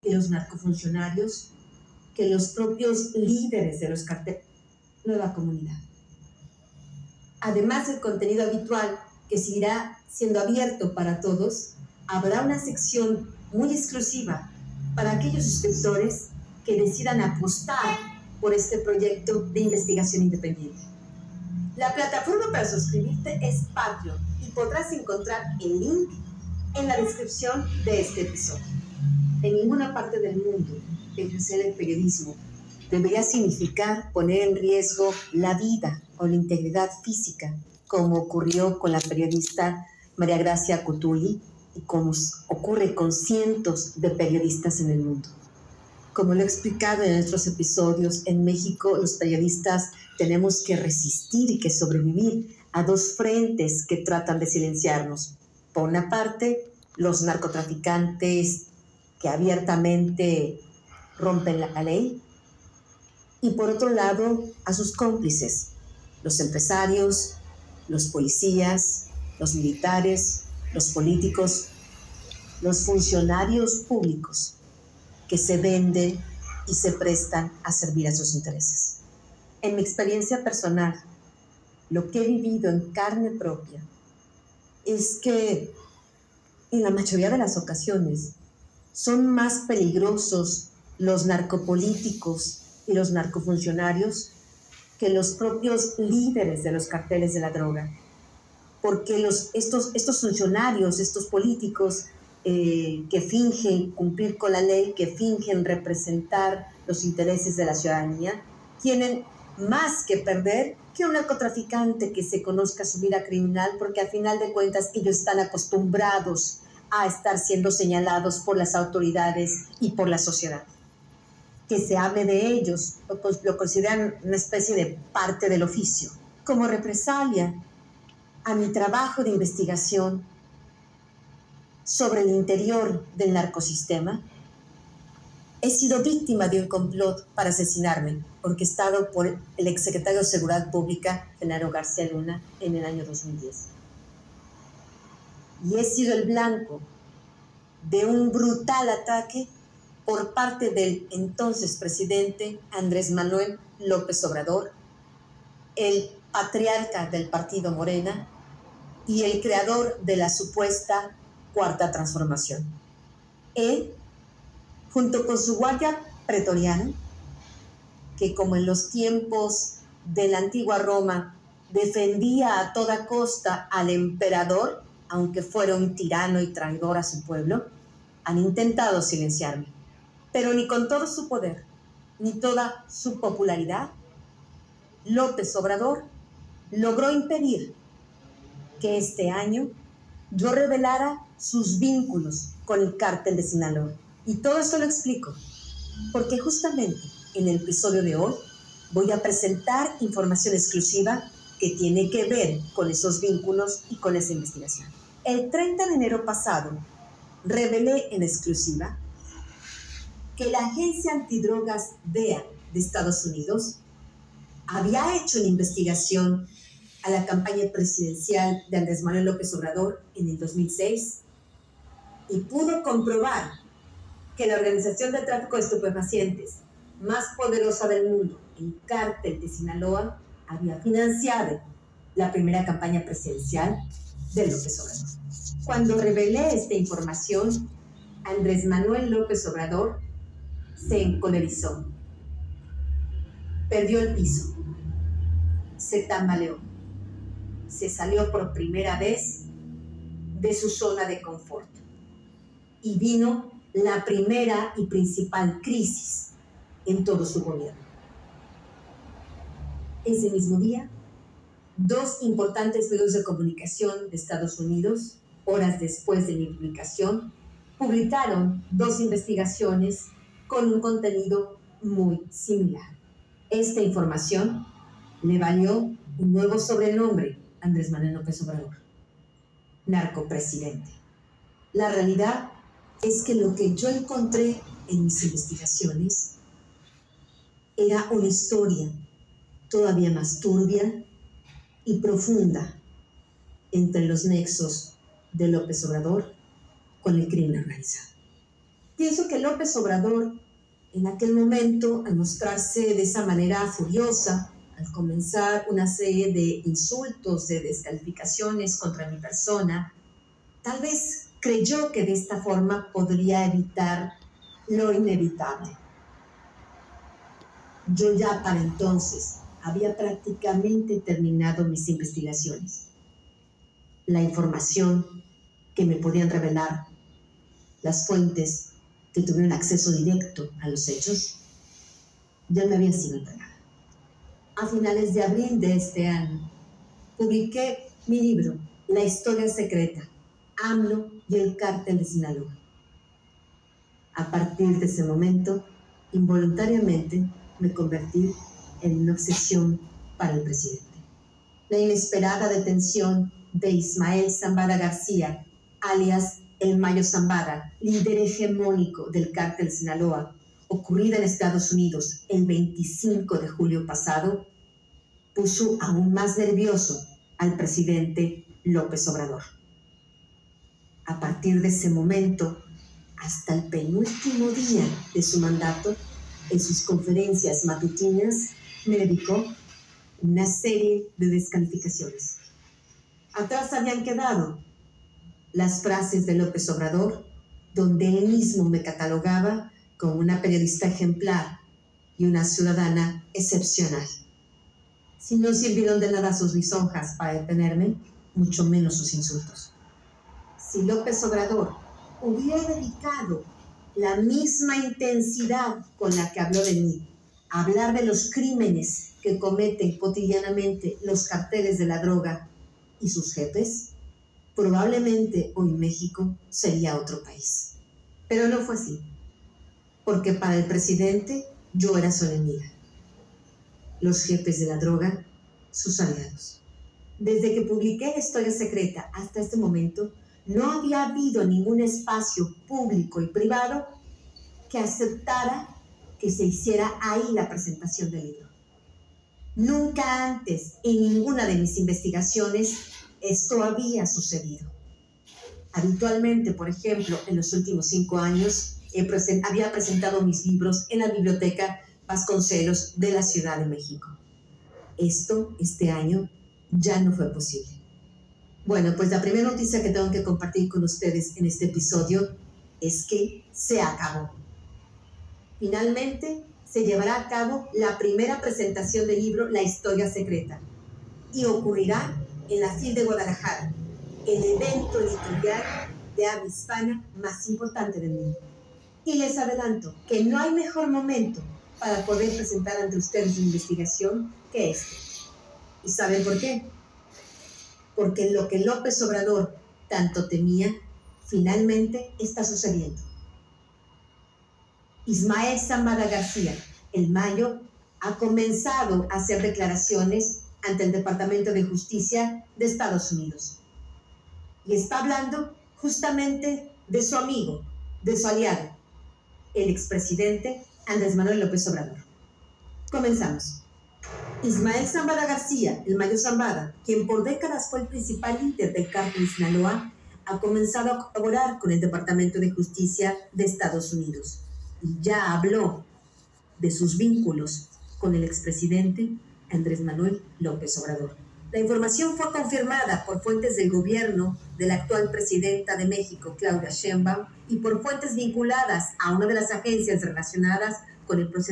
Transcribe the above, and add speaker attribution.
Speaker 1: y los narcofuncionarios que los propios líderes de los carteles. Nueva comunidad. Además del contenido habitual que seguirá siendo abierto para todos, habrá una sección muy exclusiva para aquellos suscriptores que decidan apostar por este proyecto de investigación independiente. La plataforma para suscribirte es Patreon y podrás encontrar el link en la descripción de este episodio. En ninguna parte del mundo ejercer el periodismo debería significar poner en riesgo la vida o la integridad física, como ocurrió con la periodista María Gracia Cutuli y como ocurre con cientos de periodistas en el mundo. Como lo he explicado en nuestros episodios, en México los periodistas tenemos que resistir y que sobrevivir a dos frentes que tratan de silenciarnos. Por una parte, los narcotraficantes que abiertamente rompen la ley, y por otro lado, a sus cómplices, los empresarios, los policías, los militares, los políticos, los funcionarios públicos que se venden y se prestan a servir a sus intereses. En mi experiencia personal, lo que he vivido en carne propia es que en la mayoría de las ocasiones son más peligrosos los narcopolíticos y los narcofuncionarios que los propios líderes de los carteles de la droga. Porque estos funcionarios, estos políticos que fingen cumplir con la ley, que fingen representar los intereses de la ciudadanía, tienen más que perder que un narcotraficante que se conozca su vida criminal, porque al final de cuentas ellos están acostumbrados a estar siendo señalados por las autoridades y por la sociedad. Que se hable de ellos, lo consideran una especie de parte del oficio. Como represalia a mi trabajo de investigación sobre el interior del narcosistema, he sido víctima de un complot para asesinarme, orquestado por el exsecretario de Seguridad Pública, Genaro García Luna, en el año 2010. Y he sido el blanco de un brutal ataque por parte del entonces presidente Andrés Manuel López Obrador, el patriarca del partido Morena y el creador de la supuesta Cuarta Transformación. Él, junto con su guardia pretoriana, que como en los tiempos de la antigua Roma defendía a toda costa al emperador, aunque fuera un tirano y traidor a su pueblo, han intentado silenciarme. Pero ni con todo su poder, ni toda su popularidad, López Obrador logró impedir que este año yo revelara sus vínculos con el cártel de Sinaloa. Y todo esto lo explico porque justamente en el episodio de hoy voy a presentar información exclusiva que tiene que ver con esos vínculos y con esa investigación. El 30 de enero pasado revelé en exclusiva que la agencia antidrogas DEA de Estados Unidos había hecho una investigación a la campaña presidencial de Andrés Manuel López Obrador en el 2006 y pudo comprobar que la organización de tráfico de estupefacientes más poderosa del mundo, el Cártel de Sinaloa, había financiado la primera campaña presidencial de López Obrador. Cuando revelé esta información, Andrés Manuel López Obrador se encolerizó, perdió el piso, se tambaleó, se salió por primera vez de su zona de confort y vino la primera y principal crisis en todo su gobierno. Ese mismo día, dos importantes medios de comunicación de Estados Unidos, horas después de mi publicación, publicaron dos investigaciones con un contenido muy similar. Esta información le valió un nuevo sobrenombre a Andrés Manuel López Obrador: narcopresidente. La realidad es que lo que yo encontré en mis investigaciones era una historia todavía más turbia y profunda entre los nexos de López Obrador con el crimen organizado. Pienso que López Obrador, en aquel momento, al mostrarse de esa manera furiosa, al comenzar una serie de insultos, de descalificaciones contra mi persona, tal vez creyó que de esta forma podría evitar lo inevitable. Yo ya para entonces había prácticamente terminado mis investigaciones. La información que me podían revelar las fuentes que tuvieron acceso directo a los hechos ya me había sido entregada. A finales de abril de este año, publiqué mi libro, La historia secreta, AMLO y el cártel de Sinaloa. A partir de ese momento, involuntariamente me convertí en una obsesión para el presidente. La inesperada detención de Ismael Zambada García, alias El Mayo Zambada, líder hegemónico del cártel de Sinaloa, ocurrida en Estados Unidos el 25 de julio pasado, puso aún más nervioso al presidente López Obrador. A partir de ese momento, hasta el penúltimo día de su mandato, en sus conferencias matutinas, me dedicó una serie de descalificaciones. Atrás habían quedado las frases de López Obrador, donde él mismo me catalogaba como una periodista ejemplar y una ciudadana excepcional. Si no sirvieron de nada sus lisonjas para detenerme, mucho menos sus insultos. Si López Obrador hubiera dedicado la misma intensidad con la que habló de mí a hablar de los crímenes que cometen cotidianamente los carteles de la droga y sus jefes, probablemente hoy México sería otro país. Pero no fue así, porque para el presidente yo era su enemiga. Los jefes de la droga, sus aliados. Desde que publiqué La historia secreta hasta este momento, no había habido ningún espacio público y privado que aceptara que se hiciera ahí la presentación del libro. Nunca antes, en ninguna de mis investigaciones, esto había sucedido. Habitualmente, por ejemplo, en los últimos 5 años, había presentado mis libros en la Biblioteca Vasconcelos de la Ciudad de México. Este año, ya no fue posible. Bueno, pues la primera noticia que tengo que compartir con ustedes en este episodio es que se acabó. Finalmente, se llevará a cabo la primera presentación del libro La historia secreta y ocurrirá en la FIL de Guadalajara, el evento editorial de habla hispana más importante del mundo. Y les adelanto que no hay mejor momento para poder presentar ante ustedes una investigación que este. ¿Y saben por qué? Porque lo que López Obrador tanto temía, finalmente está sucediendo. Ismael Zambada García, el Mayo, ha comenzado a hacer declaraciones ante el Departamento de Justicia de Estados Unidos. Y está hablando justamente de su amigo, de su aliado, el expresidente Andrés Manuel López Obrador. Comenzamos. Ismael Zambada García, el Mayo Zambada, quien por décadas fue el principal líder del cártel de Sinaloa, ha comenzado a colaborar con el Departamento de Justicia de Estados Unidos y ya habló de sus vínculos con el expresidente Andrés Manuel López Obrador. La información fue confirmada por fuentes del gobierno de la actual presidenta de México, Claudia Sheinbaum, y por fuentes vinculadas a una de las agencias relacionadas con el proceso